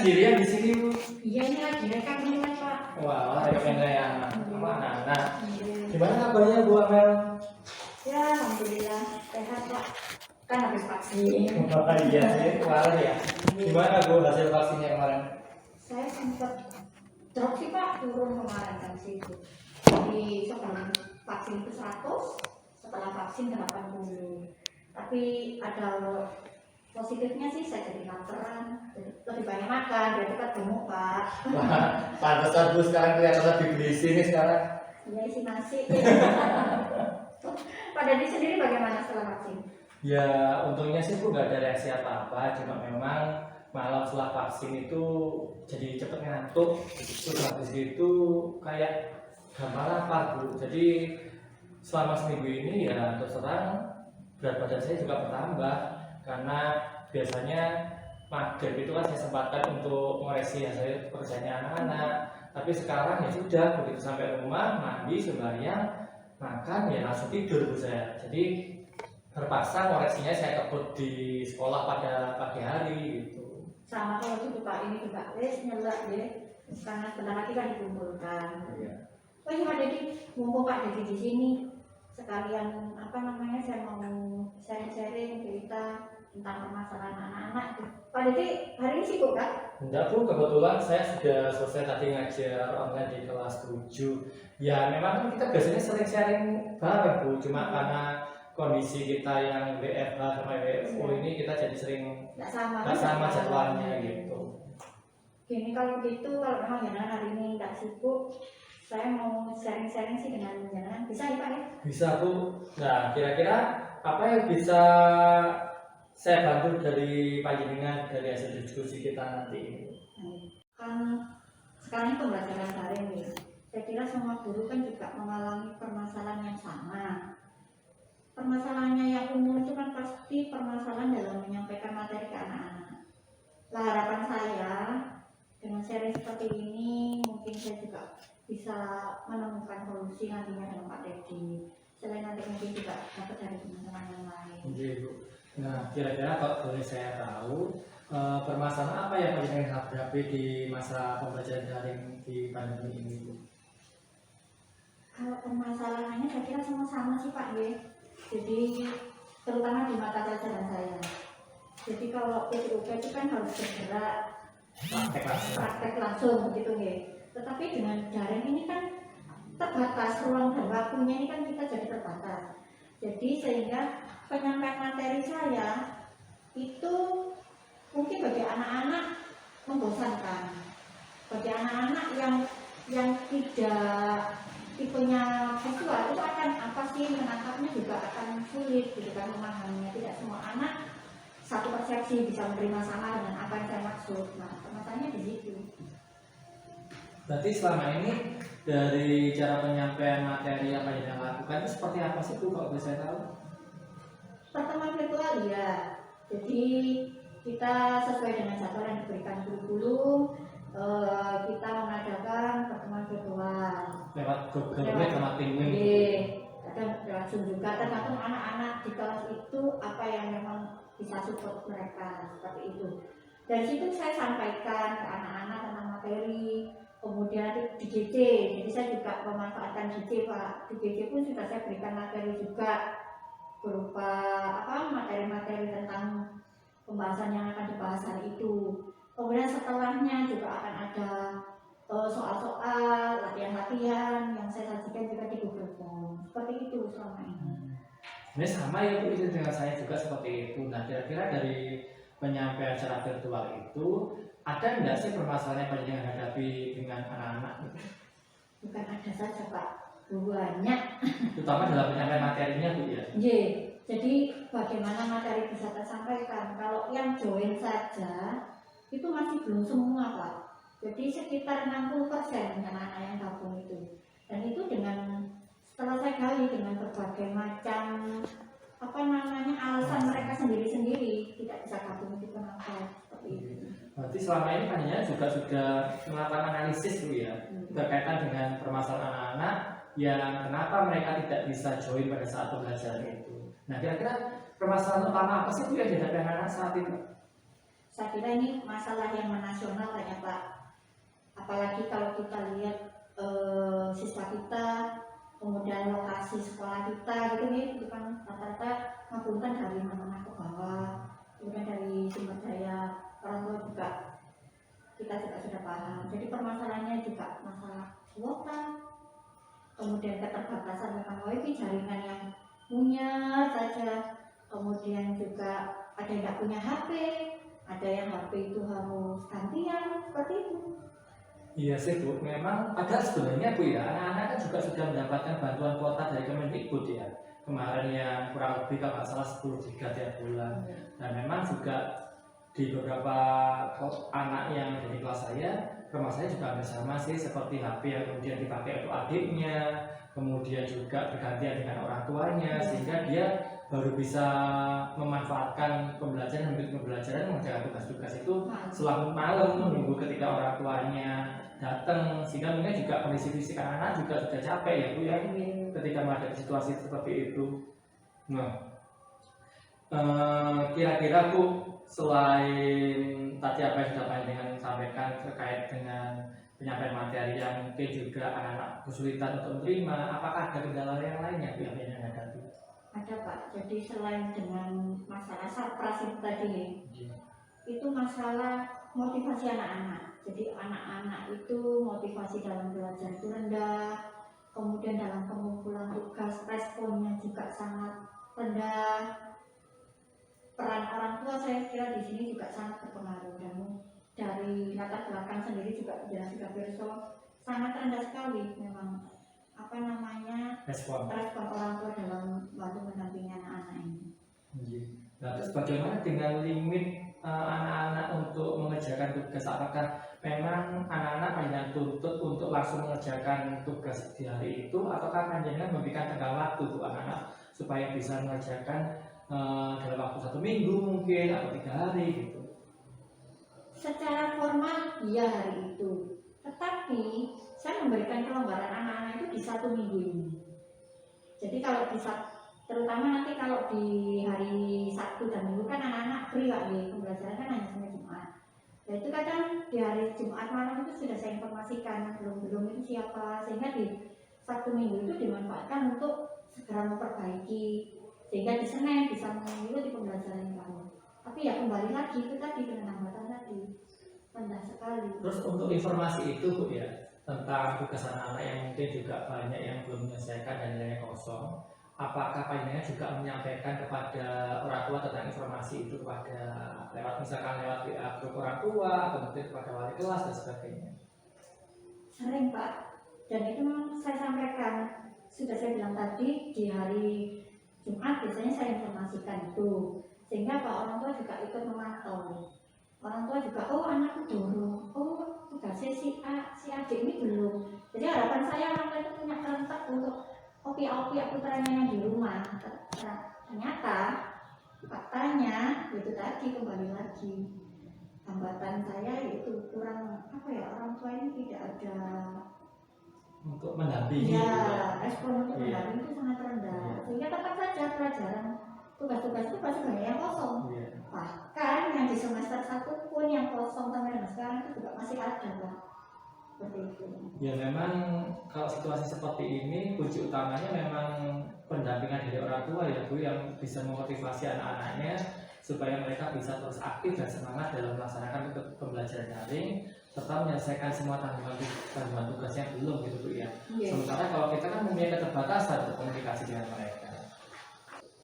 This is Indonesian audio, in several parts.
sendirian di sini Bu? Iya, ini lagi rekam ini Mas, Pak. Wah, rekannya yang mana? Nah, Iya. gimana kabarnya Bu Amel? Ya, alhamdulillah sehat Pak. Kan habis vaksin. Oh, iya sih, kemarin ya. Gimana Bu hasil vaksinnya kemarin? Saya sempat drop sih Pak, turun kemarin kan situ. Jadi sebelum vaksin itu 100, setelah vaksin 80. Tapi ada positifnya sih, saya jadi laparan, lebih banyak makan, biar cepat gemuk Pak. Wah, pantesan Bu sekarang kelihatan lebih berisi nih sekarang. Iya, isi nasi. Pak Dadi sendiri bagaimana setelah vaksin? Ya, untungnya sih Bu gak ada reaksi apa-apa, cuma memang malam setelah vaksin itu jadi cepet ngantuk, terus habis itu kayak gampang lapar Bu. Jadi selama seminggu ini ya terus terang berat badan saya juga bertambah karena biasanya maghrib itu kan saya sempatkan untuk mengoreksi hasil pekerjaannya anak-anak, tapi sekarang ya sudah begitu sampai rumah mandi sembahyang makan ya langsung tidur Bu saya. Jadi terpaksa koreksinya saya kebut di sekolah pada pagi hari gitu. Sama kalau gitu Pak, ini juga nyelak deh, karena sebentar lagi kan dikumpulkan. Iya. Oh iya Pak Dadi, mumpung Pak Dadi di sini, sekalian apa namanya, saya mau sharing-sharing cerita tentang permasalahan anak-anak. Pak Dadi hari ini sibuk kan? Enggak Bu, kebetulan saya sudah selesai tadi ngajar online di kelas 7. Ya memang kan kita biasanya sering sharing bareng Bu, cuma karena kondisi kita yang WFH sama WFO ini kita jadi sering Nggak sama jadwalnya gitu. Gini, kalau gitu, kalau memang Yana hari ini nggak sibuk, saya mau sharing-sharing sih dengan Yana. Bisa ya Pak ya? Bisa Bu. Nah kira-kira apa yang bisa saya bantu dari panjenengan dari hasil diskusi kita nanti ini? Kan sekarang ini pembelajaran daring nih. Saya kira semua guru kan juga mengalami permasalahan yang sama. Permasalahannya yang umum itu kan pasti permasalahan dalam menyampaikan materi ke anak-anak. Lah harapan saya dengan sharing seperti ini mungkin saya juga bisa menemukan solusi nantinya dengan Pak Dedi. Selain nanti mungkin juga dapat dari teman-teman yang lain. Iya Bu. Nah kira-kira kalau boleh saya tahu permasalahan apa yang paling hadapi di masa pembelajaran daring di pandemi ini Bu? Kalau permasalahannya saya kira semua sama sih Pak ya. Jadi terutama di mata pelajaran saya. Jadi kalau PTUP itu kan harus bergerak praktek langsung begitu ya. Tetapi dengan daring ini kan terbatas, ruang dan waktunya ini kan kita jadi terbatas. Jadi sehingga penyampaian materi saya itu mungkin bagi anak-anak membosankan. Bagi anak-anak yang tidak tipenya visual itu akan apa sih, menangkapnya juga akan sulit gitu kan, memahaminya. Tidak semua anak satu persepsi bisa menerima sama dengan apa yang saya maksud. Nah, permasalahannya di situ. Berarti selama ini dari cara penyampaian materi apa yang Anda lakukan itu seperti apa sih Bu kalau boleh saya tahu? Pertemuan virtual ya. Jadi kita sesuai dengan jadwal yang diberikan guru-guru, kita mengadakan pertemuan virtual Lewat Google Meet sama Teamweek. Kadang lewat Zoom juga, tergantung anak-anak di kelas itu apa yang memang bisa support mereka, seperti itu. Dari situ saya sampaikan ke anak-anak tentang materi, kemudian di GC, jadi saya juga memanfaatkan GC Pak. Di GC pun sudah saya berikan materi juga berupa materi-materi tentang pembahasan yang akan dibahas hari itu. Kemudian setelahnya juga akan ada soal-soal, latihan-latihan yang saya sajikan juga di Google Form. Seperti itu selama ini. Ini sama ya Bu, itu dengan saya juga seperti itu. Nah kira-kira dari penyampaian secara virtual itu ada nggak sih permasalahan yang hadapi dengan anak-anak? Bukan ada saja Pak, banyak. Terutama dalam penyampaian materinya Bu ya. Iya, jadi bagaimana materi bisa tersampaikan? Kalau yang join saja itu masih belum semua Pak. Jadi sekitar 60% anak-anak yang gabung itu. Dan itu dengan setelah saya gali dengan berbagai macam alasan mereka sendiri-sendiri tidak bisa gabung itu kenapa seperti itu. Berarti selama ini panjenengan juga sudah melakukan analisis Bu ya berkaitan dengan permasalahan anak-anak yang kenapa mereka tidak bisa join pada saat pembelajaran itu. Nah kira-kira permasalahan utama apa sih Bu yang dihadapi anak-anak saat itu? saya kira ini masalah yang menasional kayaknya Pak. Apalagi kalau kita lihat siswa kita, kemudian lokasi sekolah kita gitu nih, itu kan rata-rata ngapunten dari mana-mana ke bawah, kemudian dari sumber daya orang tua juga kita juga sudah paham. Jadi permasalahannya juga masalah kuota, kemudian keterbatasan memang wifi, jaringan yang punya saja, kemudian juga ada yang tidak punya HP, ada yang HP itu harus gantian, seperti itu. Iya sih Bu, memang padahal sebenarnya Bu ya, anak-anak kan juga sudah mendapatkan bantuan kuota dari Kemendikbud ya. Kemarin yang kurang lebih kalau nggak salah 10 giga tiap bulan. Dan memang juga di beberapa anak yang dari kelas saya, rumah saya juga hampir sama sih, seperti HP yang kemudian dipakai untuk adiknya, kemudian juga bergantian dengan orang tuanya, sehingga dia baru bisa memanfaatkan pembelajaran mengerjakan tugas-tugas itu selama malam menunggu ketika orang tuanya datang, sehingga mungkin juga kondisi fisik anak juga sudah capek ya Bu ya ketika menghadapi situasi seperti itu. Nah, kira-kira Bu, selain tadi apa yang sudah panjenengan sampaikan terkait dengan penyampaian materi yang mungkin juga anak-anak kesulitan untuk menerima, apakah ada kendala yang lainnya Bu yang hadapi? Ada Pak, jadi selain dengan masalah sarpras itu tadi, itu masalah motivasi anak-anak. Jadi anak-anak itu motivasi dalam belajar itu rendah, kemudian dalam pengumpulan tugas responnya juga sangat rendah. Peran orang tua saya kira di sini juga sangat berpengaruh, dan dari latar belakang sendiri juga jelas juga sangat rendah sekali memang respon orang tua dalam bantu mendampingi anak-anak ini. Nah, terus bagaimana dengan limit anak-anak untuk mengerjakan tugas? Apakah memang anak-anak panjenengan tuntut untuk langsung mengerjakan tugas di hari itu, ataukah panjenengan memberikan tenggang waktu untuk anak-anak supaya bisa mengerjakan dalam waktu 1 minggu mungkin atau 3 hari gitu? Secara formal iya hari itu, tetapi saya memberikan kelonggaran anak-anak itu di 1 minggu ini. Jadi kalau bisa, terutama nanti kalau di hari Sabtu dan Minggu kan anak-anak free Pak, pembelajaran kan hanya sampai Jumat. Nah itu kadang di hari Jumat malam itu sudah saya informasikan belum itu siapa, sehingga di Sabtu Minggu itu dimanfaatkan untuk segera memperbaiki, sehingga di Senin bisa mengikuti pembelajaran kamu. Tapi ya kembali lagi itu tadi dengan hambatan tadi rendah sekali. Terus untuk informasi itu Bu ya, tentang tugas anak-anak yang mungkin juga banyak yang belum menyelesaikan dan nilainya kosong, apakah panjenengan juga menyampaikan kepada orang tua tentang informasi itu kepada misalkan lewat WA grup orang tua atau mungkin kepada wali kelas dan sebagainya? Sering Pak, dan itu memang saya sampaikan, sudah saya bilang tadi di hari Jumat biasanya saya informasikan itu, sehingga Pak orang tua juga ikut memantau. Orang tua juga, oh anakku dorong, oh tugasnya si adik ini belum. Jadi harapan saya orang tua itu punya kerentak untuk opi-opi putranya yang di rumah. Ternyata faktanya itu tadi kembali lagi hambatan saya itu kurang orang tua ini tidak ada untuk mendampingi. Ya, respon untuk mendampingi itu sangat rendah. Sehingga tetap saja pelajaran tugas-tugas itu pasti banyak yang kosong. Bahkan yang di semester 1 pun yang kosong sampai dengan sekarang itu juga masih ada Pak. Seperti itu. Ya memang kalau situasi seperti ini kunci utamanya memang pendampingan dari orang tua ya Bu, yang bisa memotivasi anak-anaknya supaya mereka bisa terus aktif dan semangat dalam melaksanakan pembelajaran daring serta menyelesaikan semua tanggungan tugasnya belum gitu Bu ya. Sementara kalau kita kan mempunyai keterbatasan untuk komunikasi dengan mereka.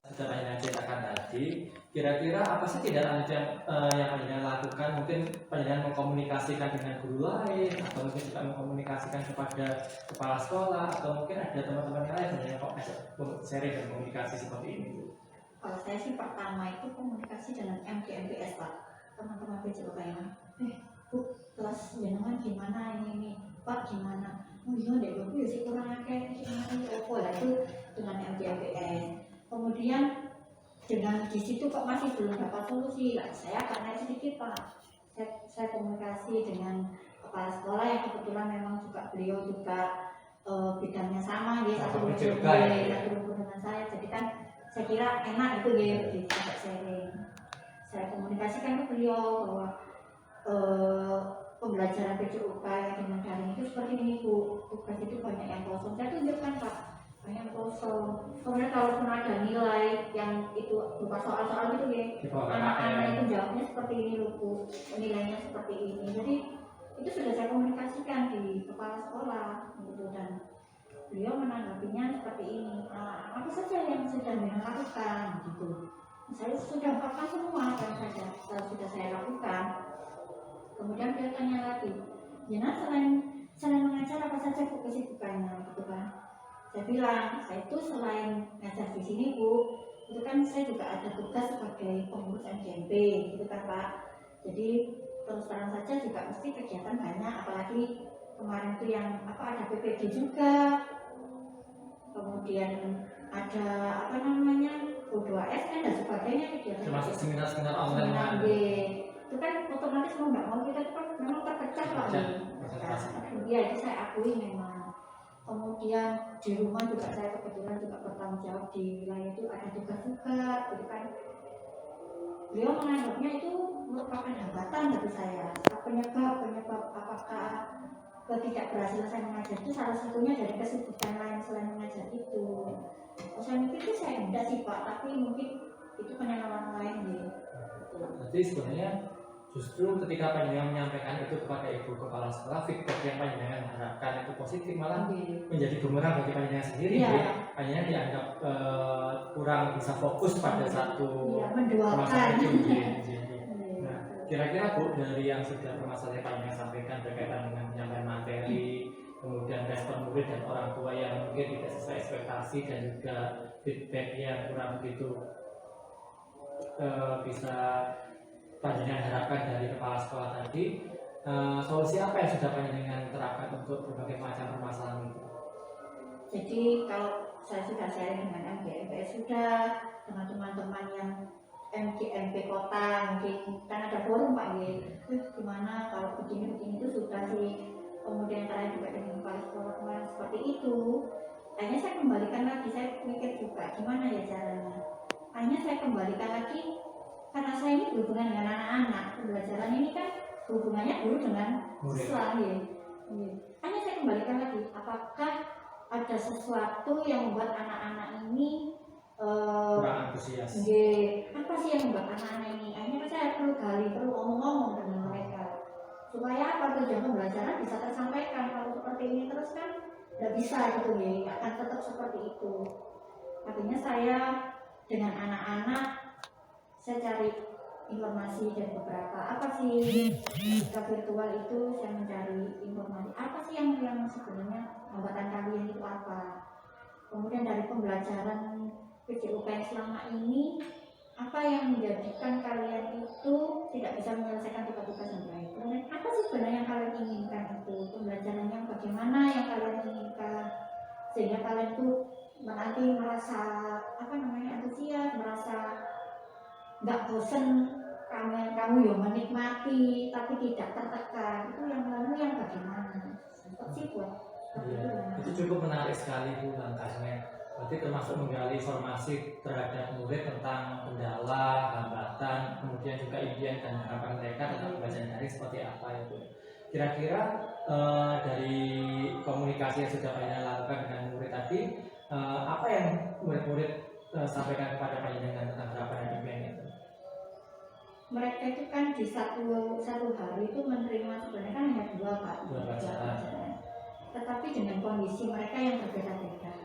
Setelah yang ceritakan tadi, kira-kira apa sih tidak lanjut yang panjenengan lakukan? Mungkin panjenengan mengkomunikasikan dengan guru lain, atau mungkin juga mengkomunikasikan kepada kepala sekolah, atau mungkin ada teman-teman yang lain yang kok sharing dan komunikasi seperti ini Bu? Kalau saya sih pertama itu komunikasi dengan MPS Pak, teman-teman PJOKM. Bu, kelas jenengan gimana ini Pak, gimana? Oh iya deh Bu, ya sih kurang akeh ini opo lah itu dengan MPS. Kemudian dengan di situ kok masih belum dapat solusi, saya karena sedikit Pak, saya komunikasi dengan kepala sekolah yang kebetulan memang juga beliau juga bidangnya sama ya, satu rumpun dengan saya, jadi kan saya kira enak itu ya, jadi agak sharing. saya komunikasikan ke beliau bahwa pembelajaran PJOK yang dengan daring itu seperti ini Bu, tugas itu banyak yang kosong. Saya tunjukkan Pak, banyak yang kosong. Kemudian kalaupun ada nilai yang itu berupa soal-soal gitu ya, anak-anak itu jawabnya seperti ini loh Bu, nilainya seperti ini. Jadi itu sudah saya komunikasikan di kepala sekolah gitu, dan beliau menanggapinya seperti ini. Apa saja yang sudah dilakukan gitu. Saya sudah hafal semua apa yang sudah saya lakukan. Kemudian dia tanya lagi, Jena selain mengajar apa saja Bu kesibukannya gitu kan? Saya bilang, saya itu selain ngajar di sini Bu, itu kan saya juga ada tugas sebagai pengurus MGMP gitu kan Pak. Jadi terus terang saja juga mesti kegiatan banyak, apalagi kemarin itu yang ada PPD juga, kemudian ada O2S dan sebagainya kegiatan. Termasuk seminar-seminar online. Itu kan otomatis mau nggak mau kita kan memang terpecah lah. Iya itu saya akui memang. Kemudian di rumah juga saya kebetulan juga bertanggung jawab di wilayah itu ada tugas juga, gitu kan. Beliau menganggapnya itu merupakan hambatan bagi saya. Penyebab apakah ketidakberhasilan saya mengajar itu salah satunya dari kesibukan lain selain mengajar itu. Saya mikir itu saya enggak sih Pak, tapi mungkin itu penyenawan lain gitu. Jadi sebenarnya justru ketika panjenengan menyampaikan itu kepada ibu kepala sekolah, feedback yang panjenengan harapkan itu positif malah menjadi bumerang bagi panjenengan sendiri. Panjenengan dianggap kurang bisa fokus pada satu masalah itu. Nah, kira-kira Bu, dari yang sudah permasalahan panjenengan sampaikan berkaitan dengan penyampaian materi, kemudian respon murid dan orang tua yang mungkin tidak sesuai ekspektasi, dan juga feedback yang kurang begitu bisa panjenengan harapkan dari kepala sekolah tadi, solusi apa yang sudah panjenengan terapkan untuk berbagai macam permasalahan itu? Jadi kalau saya sudah sharing dengan MGMP, sudah dengan teman-teman yang MGMP kota, mungkin kan ada forum Pak ya, gimana kalau begini itu sudah sih. Kemudian saya juga dengan kepala sekolah kemarin seperti itu. Akhirnya saya kembalikan lagi, saya mikir juga gimana ya caranya. Hanya saya kembalikan lagi, karena saya ini berhubungan dengan anak-anak, pembelajaran ini kan hubungannya guru dengan siswa ya. Hanya saya kembalikan lagi, apakah ada sesuatu yang membuat anak-anak ini kurang antusias? Apa sih yang membuat anak-anak ini? Akhirnya saya perlu ngomong-ngomong dengan mereka, supaya apa tujuan pembelajaran bisa tersampaikan. Kalau seperti ini terus kan tidak bisa gitu ya, akan tetap seperti itu. Akhirnya saya dengan anak-anak saya cari informasi dari beberapa apa sih ketika virtual itu, saya mencari informasi apa sih yang sebenarnya hambatan kalian itu apa. Kemudian dari pembelajaran PJOK selama ini, apa yang menjadikan kalian itu tidak bisa menyelesaikan tugas-tugas yang baik. Kemudian apa sih sebenarnya yang kalian inginkan itu, pembelajaran yang bagaimana yang kalian inginkan, sehingga kalian itu nanti merasa antusias, merasa nggak bosan, kamu yang menikmati tapi tidak tertekan. Itu yang bagaimana sih buat itu cukup menarik sekali Bu langkahnya. Berarti termasuk menggali informasi terhadap murid tentang kendala, hambatan, kemudian juga impian dan harapan mereka tentang pembelajaran daring seperti apa itu. Kira-kira dari komunikasi yang sudah panjenengan lakukan dengan murid tadi, apa yang murid-murid sampaikan kepada panjenengan tentang harapan dan impian itu? Mereka itu kan di satu hari itu menerima sebenarnya kan hanya dua pelajaran. Tetapi dengan kondisi mereka yang berbeda-beda,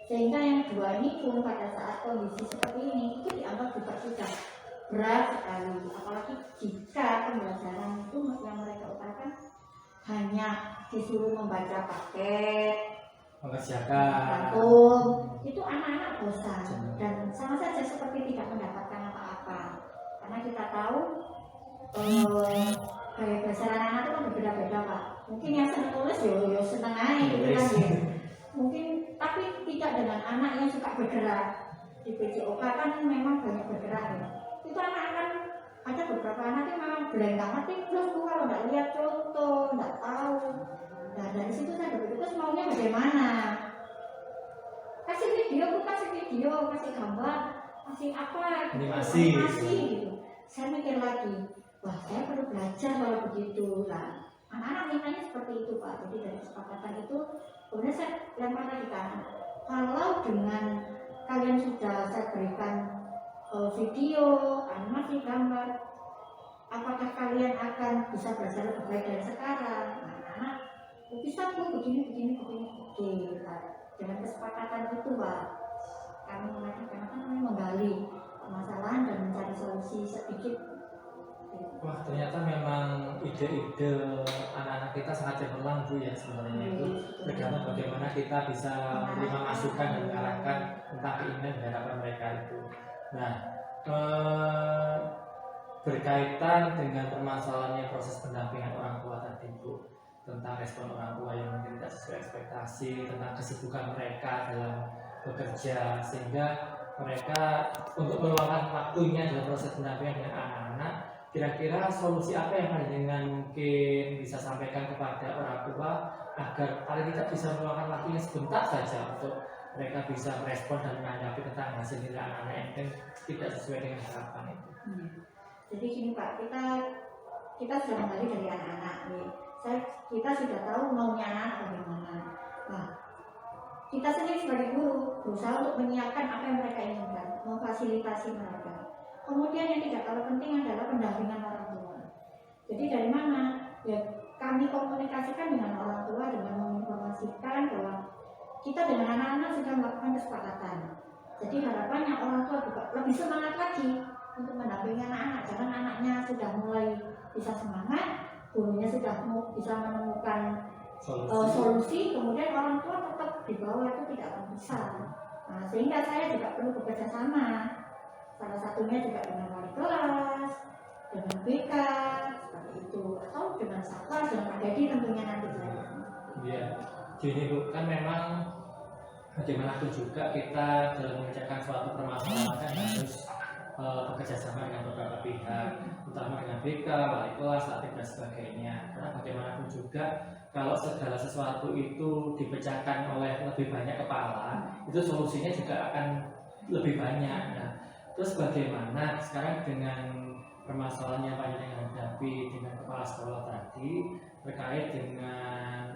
sehingga yang dua ini pun pada saat kondisi seperti ini itu dianggap juga sudah berat sekali. Apalagi jika pembelajaran itu yang mereka utarakan hanya disuruh membaca paket, mengerjakan, itu anak-anak bosan dan sama saja seperti tidak mendapatkan apa-apa. Karena kita tahu gaya belajar anak-anak itu kan berbeda-beda Pak. Mungkin yang senang tulis yo senang aja gitu kan ya. Mungkin tapi tidak dengan anak yang suka bergerak. Di PJOK kan memang banyak bergerak ya. Itu anak-anak ada beberapa anak yang memang blank banget terus kalau nggak lihat contoh, nggak tahu. Nah dari situ saya berpikir terus maunya bagaimana? Kasih video, kasih gambar, kasih apa? Animasi gitu. saya mikir lagi, wah saya perlu belajar kalau begitu. Nah, anak-anak mintanya seperti itu Pak. Jadi dari kesepakatan itu kemudian saya lempar lagi ke anak. Kalau dengan kalian sudah saya berikan video, animasi, gambar, apakah kalian akan bisa belajar lebih baik dari sekarang? Nah, anak bisa Bu, begini. Nah, dengan kesepakatan itu Pak, kami menggali permasalahan dan mencari solusi sedikit. Wah, ternyata memang ide-ide anak-anak kita sangat cemerlang Bu ya sebenarnya itu tergantung bagaimana kita bisa menerima masukan dan mengarahkan tentang keinginan dan harapan mereka itu. Nah, berkaitan dengan permasalahannya proses pendampingan orang tua tadi Bu, tentang respon orang tua yang mungkin tidak sesuai ekspektasi, tentang kesibukan mereka dalam bekerja, sehingga mereka untuk meluangkan waktunya dalam proses pendampingan dengan anak-anak. Kira-kira solusi apa yang dengan mungkin bisa sampaikan kepada orang tua agar paling tidak bisa meluangkan waktunya sebentar saja untuk mereka bisa merespon dan menanggapi tentang hasil nilai anak-anak yang tidak sesuai dengan harapan itu. Jadi gini Pak, kita sudah menggali dari anak-anak nih. Kita sudah tahu maunya anak bagaimana. Nah, kita sendiri sebagai guru berusaha untuk menyiapkan apa yang mereka inginkan, memfasilitasi mereka. Kemudian yang tidak kalah penting adalah pendampingan orang tua. Jadi dari mana? Ya kami komunikasikan dengan orang tua dengan menginformasikan bahwa kita dengan anak-anak sudah melakukan kesepakatan. Jadi harapannya orang tua juga lebih semangat lagi untuk mendampingi anak-anak. Jangan anaknya sudah mulai bisa semangat, gurunya sudah bisa menemukan solusi, kemudian orang tua tetap di bawah itu tidak akan bisa. Nah, sehingga saya juga perlu bekerja sama. Salah satunya juga dengan wali kelas, dengan BK, seperti itu, atau dengan satgas dan Pak Dedi tentunya nanti saya. Iya, gini Bu, kan memang bagaimanapun juga kita dalam mengerjakan suatu permasalahan kan harus bekerja sama dengan beberapa pihak, terutama dengan BK, wali kelas, latih dan sebagainya. Karena bagaimanapun juga kalau segala sesuatu itu dipecahkan oleh lebih banyak kepala, itu solusinya juga akan lebih banyak. Nah, terus bagaimana sekarang dengan permasalahan yang panjenengan hadapi dengan kepala sekolah tadi terkait dengan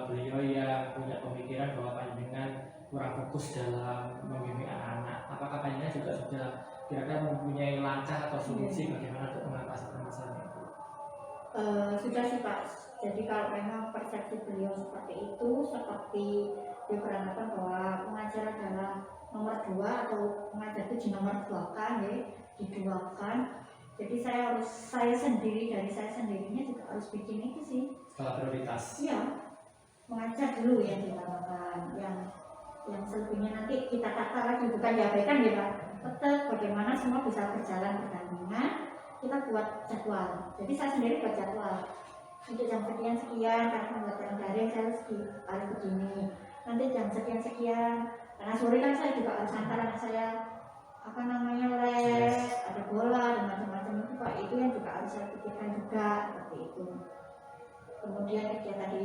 beliau yang punya pemikiran bahwa panjenengan kurang fokus dalam membimbing anak-anak. Apakah panjenengan juga sudah kira-kira mempunyai langkah atau solusi bagaimana untuk mengatasi permasalahan itu? Sudah sih Pak. Jadi kalau memang persepsi beliau seperti itu, seperti dia beranggapan bahwa pengajar adalah nomor 2 atau mengajar itu nomor 2 kan ya, diduakan. Jadi saya sendirinya juga harus bikin itu sih. Skala prioritas. Iya, mengajar dulu yang dilakukan, yang selebihnya nanti kita tata lagi, bukan diabaikan ya Pak. Tetap bagaimana semua bisa berjalan berdampingan, kita buat jadwal. Jadi saya sendiri buat jadwal. Untuk jam sekian karena pembelajaran daring saya harus begini. Nanti jam sekian. Karena sore kan saya juga harus antar anak saya les, ada bola dan macam-macam itu Pak. Itu yang juga harus saya pikirkan juga seperti itu. Kemudian kegiatan di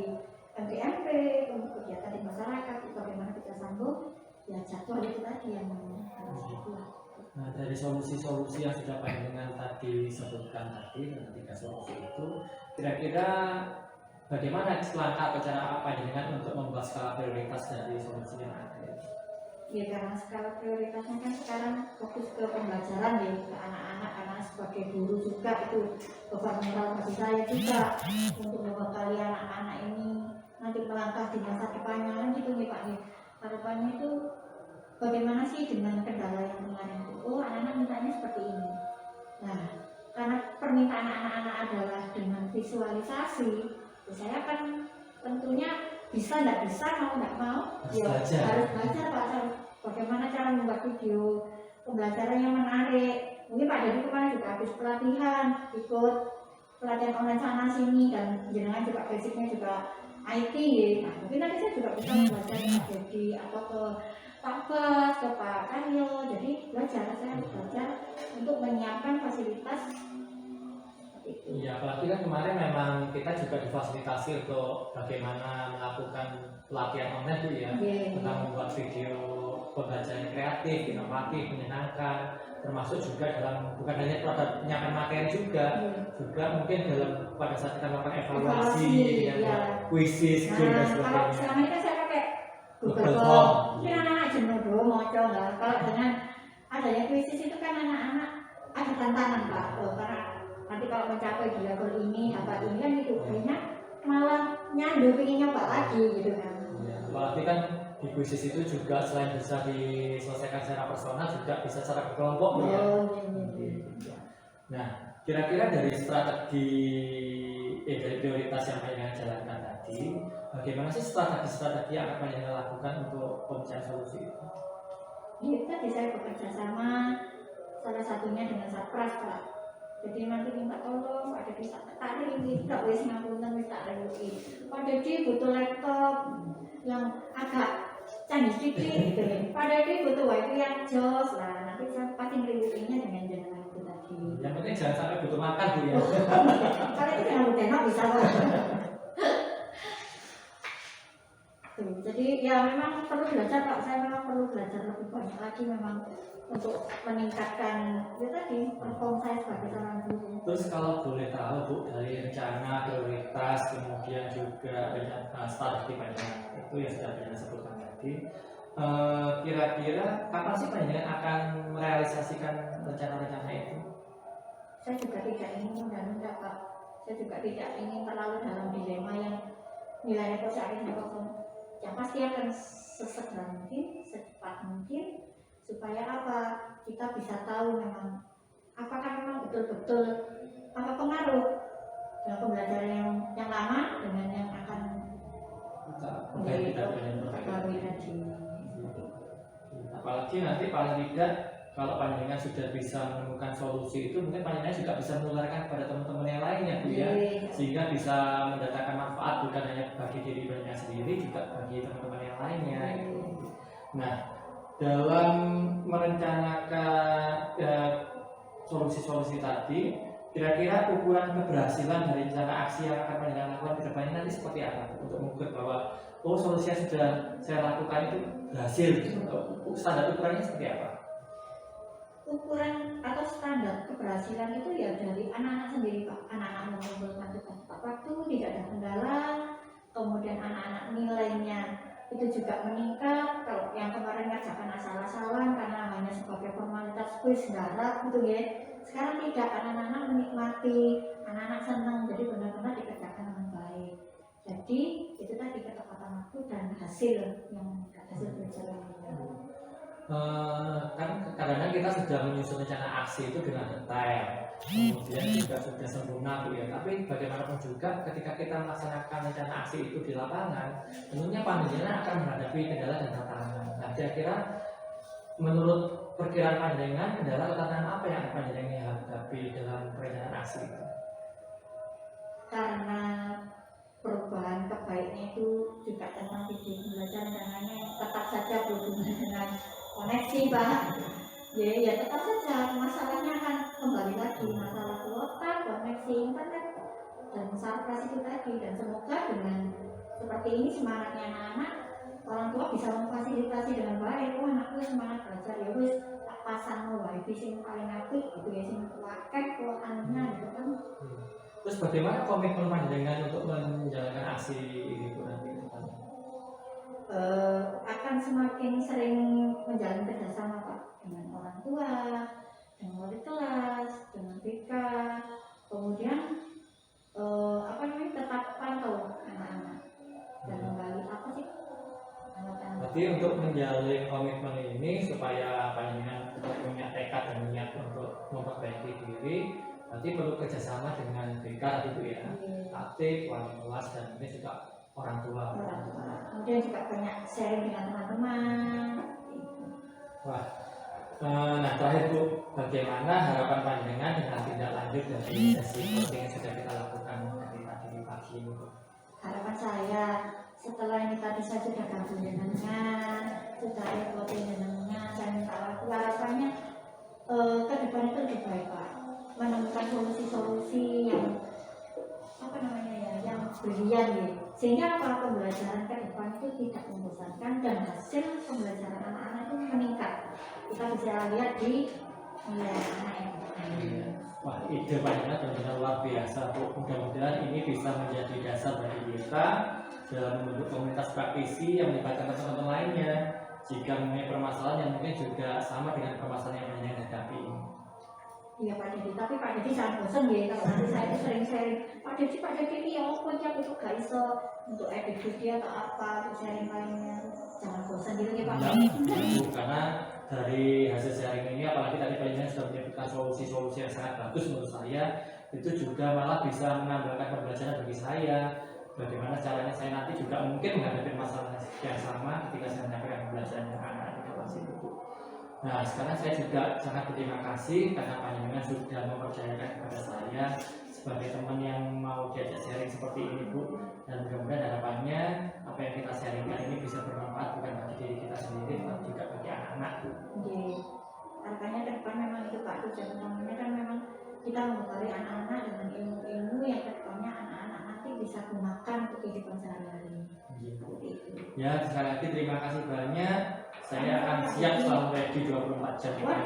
MPMP, kegiatan di masyarakat, itu bagaimana kita sambung, ya jadwal itu tadi yang harus dibuat. Nah, dari solusi-solusi yang sudah panjenengan tadi sebutkan tadi, ketiga solusi itu, kira-kira bagaimana langkah atau cara apa panjenengan untuk membuat skala prioritas dari solusi yang ada? Ya karena skala prioritasnya kan sekarang fokus ke pembelajaran ya, ke anak-anak, karena sebagai guru juga itu beban moral bagi saya juga untuk membekali anak-anak ini nanti melangkah di masa depannya kan gitu nih Pak. Harapannya itu bagaimana sih dengan kendala yang kemarin itu? Oh, anak-anak mintanya seperti ini. Nah, karena permintaan anak-anak adalah dengan visualisasi, ya saya kan tentunya bisa nggak bisa, mau nggak mau, harus belajar Pak. Bagaimana cara membuat video pembelajaran yang menarik. Mungkin Pak Dedi kemarin juga habis pelatihan, ikut pelatihan online sana sini, dan jenengan juga basicnya juga IT ya. Nah, mungkin nanti saya juga bisa belajar Pak Dedi atau ke Pak Bas, ke Pak Karyo. Jadi saya harus belajar untuk menyiapkan fasilitas. Iya, apalagi kan kemarin memang kita juga difasilitasi untuk bagaimana melakukan pelatihan online Bu ya, tentang membuat video pembelajaran yang kreatif, inovatif, menyenangkan, termasuk juga dalam bukan hanya pada penyampaian materi juga mungkin dalam pada saat kita melakukan evaluasi dengan ya. kuisis, dan Nah, kalau sebagainya. selama ini kan saya pakai Google Google Form, Form. mungkin anak-anak jenuh dulu moco lah. Kalau dengan adanya kuisis itu kan anak-anak ada tantangan Pak, karena nanti kalau mencapai di level ini apa ini kan gitu, akhirnya malah nyandu pengen nyoba lagi gitu kan. Ya, apalagi kan di kuisis itu juga selain bisa diselesaikan secara personal juga bisa secara berkelompok ya. Iya. Nah, kira-kira dari strategi dari prioritas yang Panjenengan jalankan tadi, bagaimana sih strategi yang akan Panjenengan lakukan untuk pemecahan solusi itu? Itu tadi saya bekerja sama salah satunya dengan Satpras Pak. Jadi nanti minta tolong, ada bisa tarik ini, tak wes ngapunten wis tak rebuki. Pak Dedi butuh laptop yang agak canggih sedikit gitu ya. Pak Dedi butuh wifi yang jos lah. Nanti saya pasti ngeribukinya dengan jalan itu tadi. Yang penting jangan sampai butuh makan Bu ya. Kalau itu dengan mudah bisa Pak. Tuh, jadi ya memang perlu belajar Pak. Saya memang perlu belajar lebih banyak lagi memang untuk meningkatkan ya tadi perform saya sebagai seorang guru. Terus kalau boleh tahu Bu, dari rencana prioritas kemudian juga rencana strategi Panjenengan itu yang sudah Panjenengan sebutkan tadi, kira-kira kapan sih Panjenengan akan merealisasikan rencana-rencana itu? Saya juga tidak ingin menunda-nunda Pak. Saya juga tidak ingin terlalu dalam dilema yang nilainya positifnya kosong. Yang pasti akan sesegera mungkin, secepat mungkin, supaya apa? Kita bisa tahu memang apakah memang betul-betul apa pengaruh dalam pembelajaran yang lama dengan yang akan Kita terbaru tadi. apalagi nanti paling tidak kalau Panjenengan sudah bisa menemukan solusi itu, mungkin Panjenengan juga bisa menularkan kepada teman-teman yang lainnya Bu ya, sehingga bisa mendatangkan manfaat bukan hanya bagi diri Panjenengan sendiri, juga bagi teman-teman yang lainnya gitu. Nah, dalam merencanakan solusi-solusi tadi, kira-kira ukuran keberhasilan dari rencana aksi yang akan Panjenengan lakukan ke depannya nanti seperti apa untuk mengukur bahwa solusi yang sudah saya lakukan itu berhasil gitu. Standar ukurannya seperti apa? Ukuran atau standar keberhasilan itu ya dari anak-anak sendiri Pak. Anak-anak mengumpulkan tugas tepat waktu, tidak ada kendala, kemudian anak-anak nilainya itu juga meningkat. Kalau yang kemarin ngerjakan asal-asalan karena hanya sebagai formalitas kuis garap gitu ya, sekarang tidak, anak-anak menikmati, anak-anak senang, jadi benar-benar dikerjakan dengan baik. Jadi itu tadi ketepatan waktu dan hasil yang hasil berjalan. Kan kadang-kadang kita sudah menyusun rencana aksi itu dengan detail, kemudian juga sudah sempurna Bu ya. Tapi bagaimanapun juga ketika kita melaksanakan rencana aksi itu di lapangan, tentunya Panjenengan akan menghadapi kendala dan tantangan. Nah, kira-kira menurut perkiraan Panjenengan, kendala atau tantangan apa yang Panjenengan hadapi dalam perencanaan aksi itu? Karena perubahan kebaiknya itu juga tentang video belajar, dananya tetap saja berhubungan dengan koneksi Pak. Ya tetap saja masalahnya akan kembali lagi masalah kuota, koneksi internet dan Satpras itu tadi. Dan semoga dengan seperti ini semangatnya anak-anak, orang tua bisa memfasilitasi dengan baik. Oh anakku semangat belajar, ya wis tak pasang wifi sing paling apik gitu ya, sing wakek kuotanya gitu kan. Terus bagaimana komitmen Panjenengan untuk menjalankan aksi ini Bu nanti? Akan semakin sering menjalin kerjasama Pak dengan orang tua, dengan wali kelas, dengan BK, kemudian tetap pantau anak-anak dan kembali apa sih anak-anak. Berarti untuk menjalin komitmen ini supaya Panjenengan tetap punya tekad dan niat untuk memperbaiki diri, berarti perlu kerjasama dengan BK itu ya, aktif, wali kelas dan ini juga orang tua. Kemudian juga banyak sharing dengan teman-teman. Wah, nah terakhir Bu, bagaimana harapan Panjenengan dengan tindak lanjut dari sesi coaching yang sudah kita lakukan dari tadi pagi ini Bu? Harapan saya setelah ini tadi saya sudah gabung dengannya, sudah ikutin dengannya, saya minta waktu, harapannya ke depan itu lebih baik Pak, menemukan solusi-solusi yang yang brilian gitu. Sehingga apa, pembelajaran ke depan itu tidak membosankan dan hasil pembelajaran anak-anak itu meningkat. Kita bisa lihat di nilai anak yang Iya. Wah, ide Pak benar-benar luar biasa Bu. Mudah-mudahan ini bisa menjadi dasar bagi kita dalam membentuk komunitas praktisi yang melibatkan teman-teman lainnya jika mempunyai permasalahan yang mungkin juga sama dengan permasalahan yang banyak hadapi ini. Iya Pak Dedi, tapi Pak Dedi jangan bosan ya kalau nanti saya itu sering-sering Pak Dedi ini ya apa aja aku gak iso untuk edit video atau apa untuk sharing lainnya, jangan bosan gitu ya Pak. Bu, karena dari hasil sharing ini apalagi tadi Pak Ina sudah menyebutkan solusi-solusi yang sangat bagus menurut saya, itu juga malah bisa menambahkan pembelajaran bagi saya bagaimana caranya saya nanti juga mungkin menghadapi masalah yang sama ketika saya menyampaikan pembelajaran yang anak-anak di kelas itu Bu. Nah, sekarang saya juga sangat berterima kasih karena panjenengan sudah mempercayakan kepada saya sebagai teman yang mau diajak sharing seperti ini Bu. Dan mudah-mudahan harapannya apa yang kita sharingkan ini bisa bermanfaat bukan bagi diri kita sendiri tetapi juga bagi anak-anak Bu. Oke, harapannya ke depan memang itu Pak, tujuan utamanya kan memang kita membekali anak-anak dengan ilmu-ilmu yang ke depannya anak-anak nanti bisa gunakan untuk kehidupan sehari-hari. Gitu. Ya, sekali lagi terima kasih banyak. Saya akan siap selalu ready 24 jam di Pak,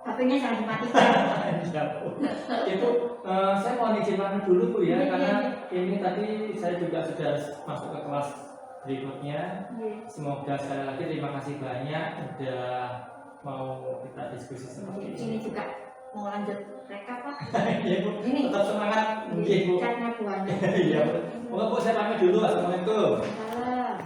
HP-nya jangan dimatikan. Ya, Bu. Itu saya mau izin pamit dulu Bu ya, karena ini tadi saya juga sudah masuk ke kelas berikutnya. Semoga sekali lagi terima kasih banyak udah mau kita diskusi seperti ini. Ini juga mau lanjut rekap Pak. Iya Bu, Ini tetap semangat. Iya Bu. catnya buahnya. Iya Bu. Moga Bu saya pamit dulu. Assalamualaikum. Salam.